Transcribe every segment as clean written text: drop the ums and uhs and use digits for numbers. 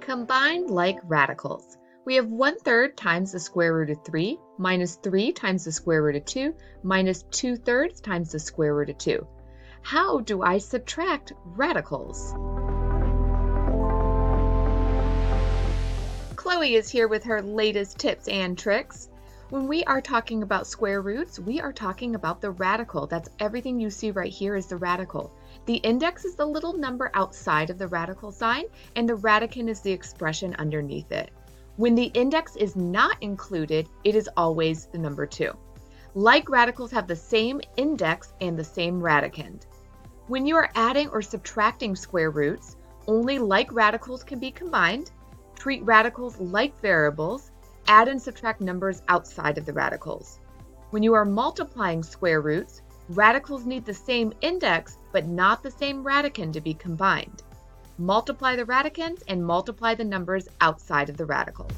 Combine like radicals. We have 1/3 times the square root of 3 minus 3 times the square root of 2 minus 2/3 times the square root of 2. How do I subtract radicals? Chloe is here with her latest tips and tricks. When we are talking about square roots, we are talking about the radical. That's everything you see right here is the radical. The index is the little number outside of the radical sign, and the radicand is the expression underneath it. When the index is not included, it is always the number 2. Like radicals have the same index and the same radicand. When you are adding or subtracting square roots, only like radicals can be combined. Treat radicals like variables. Add and subtract numbers outside of the radicals. When you are multiplying square roots, radicals need the same index but not the same radicand to be combined. Multiply the radicands and multiply the numbers outside of the radicals.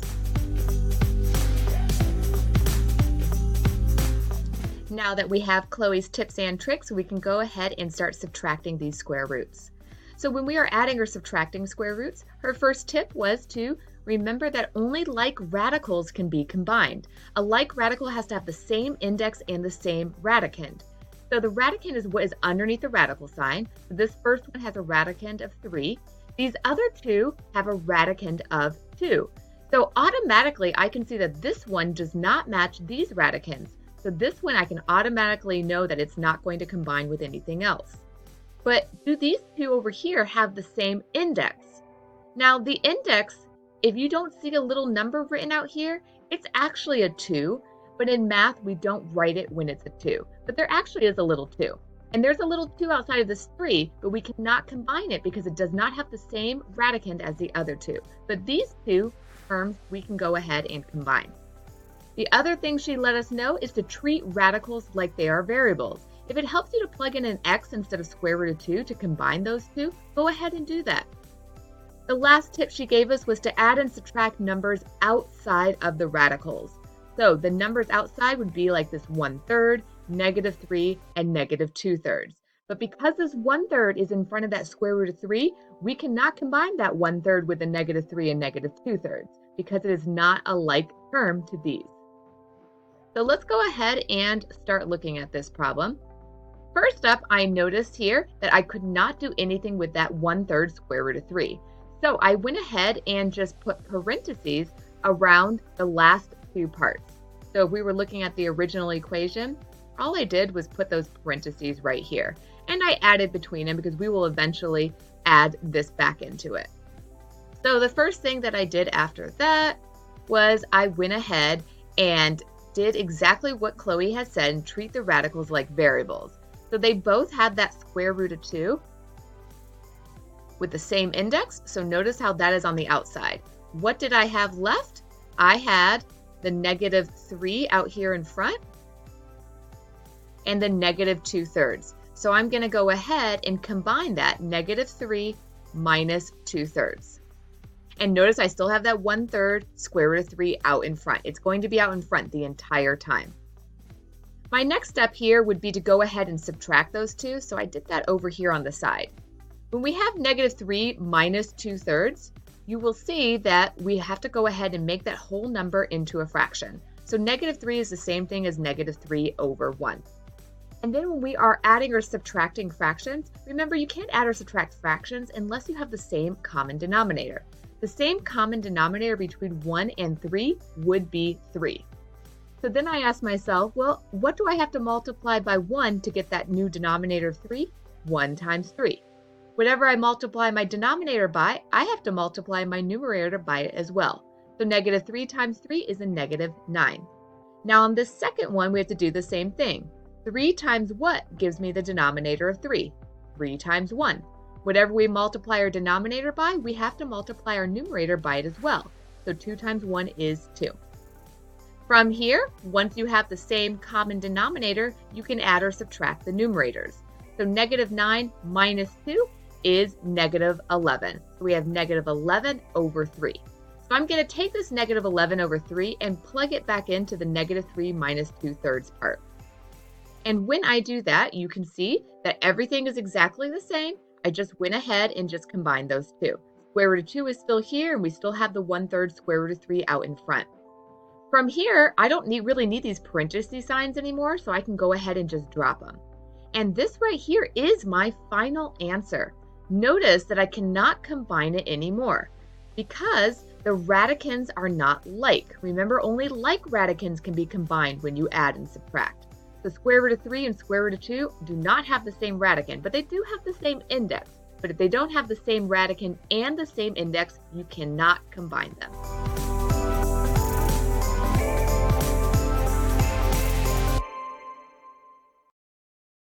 Now that we have Chloe's tips and tricks, we can go ahead and start subtracting these square roots. So when we are adding or subtracting square roots, her first tip was to remember that only like radicals can be combined. A like radical has to have the same index and the same radicand. So the radicand is what is underneath the radical sign. So this first one has a radicand of 3. These other two have a radicand of 2. So automatically I can see that this one does not match these radicands. So this one I can automatically know that it's not going to combine with anything else. But do these two over here have the same index? Now the index, if you don't see a little number written out here, it's actually a 2, but in math we don't write it when it's a 2. But there actually is a little 2. And there's a little 2 outside of this 3, but we cannot combine it because it does not have the same radicand as the other 2. But these two terms we can go ahead and combine. The other thing she let us know is to treat radicals like they are variables. If it helps you to plug in an x instead of square root of 2 to combine those two, go ahead and do that. The last tip she gave us was to add and subtract numbers outside of the radicals. So the numbers outside would be like this 1/3, -3, and -2/3. But because this 1/3 is in front of that square root of 3, we cannot combine that 1/3 with a -3 and -2/3 because it is not a like term to these. So let's go ahead and start looking at this problem. First up, I noticed here that I could not do anything with that 1/3 square root of 3. So I went ahead and just put parentheses around the last two parts. So if we were looking at the original equation, all I did was put those parentheses right here. And I added between them because we will eventually add this back into it. So the first thing that I did after that was I went ahead and did exactly what Chloe has said and treat the radicals like variables. So they both had that square root of 2 with the same index. So notice how that is on the outside. What did I have left? I had the -3 out here in front and the -2/3. So I'm going to go ahead and combine that -3 minus 2/3. And notice I still have that 1/3 square root of 3 out in front. It's going to be out in front the entire time. My next step here would be to go ahead and subtract those two. So I did that over here on the side. When we have -3 minus 2/3, you will see that we have to go ahead and make that whole number into a fraction. So -3 is the same thing as -3 over 1. And then when we are adding or subtracting fractions, remember you can't add or subtract fractions unless you have the same common denominator. The same common denominator between 1 and 3 would be 3. So then I asked myself, well, what do I have to multiply by 1 to get that new denominator of 3? 1 times 3. Whatever I multiply my denominator by, I have to multiply my numerator by it as well. So -3 times 3 is a -9. Now on this second one, we have to do the same thing. 3 times what gives me the denominator of 3? 3 times 1. Whatever we multiply our denominator by, we have to multiply our numerator by it as well. So 2 times 1 is 2. From here, once you have the same common denominator, you can add or subtract the numerators. So -9 minus 2 is -11. So we have -11 over 3. So I'm going to take this -11 over 3 and plug it back into the -3 minus 2/3 part. And when I do that, you can see that everything is exactly the same. I just went ahead and just combined those two. Square root of 2 is still here, and we still have the 1/3 square root of 3 out in front. From here, I don't really need these parenthesis signs anymore, so I can go ahead and just drop them. And this right here is my final answer. Notice that I cannot combine it anymore because the radicans are not like. Remember, only like radicans can be combined when you add and subtract. The square root of 3 and square root of 2 do not have the same radicand, but they do have the same index. But if they don't have the same radicand and the same index, you cannot combine them.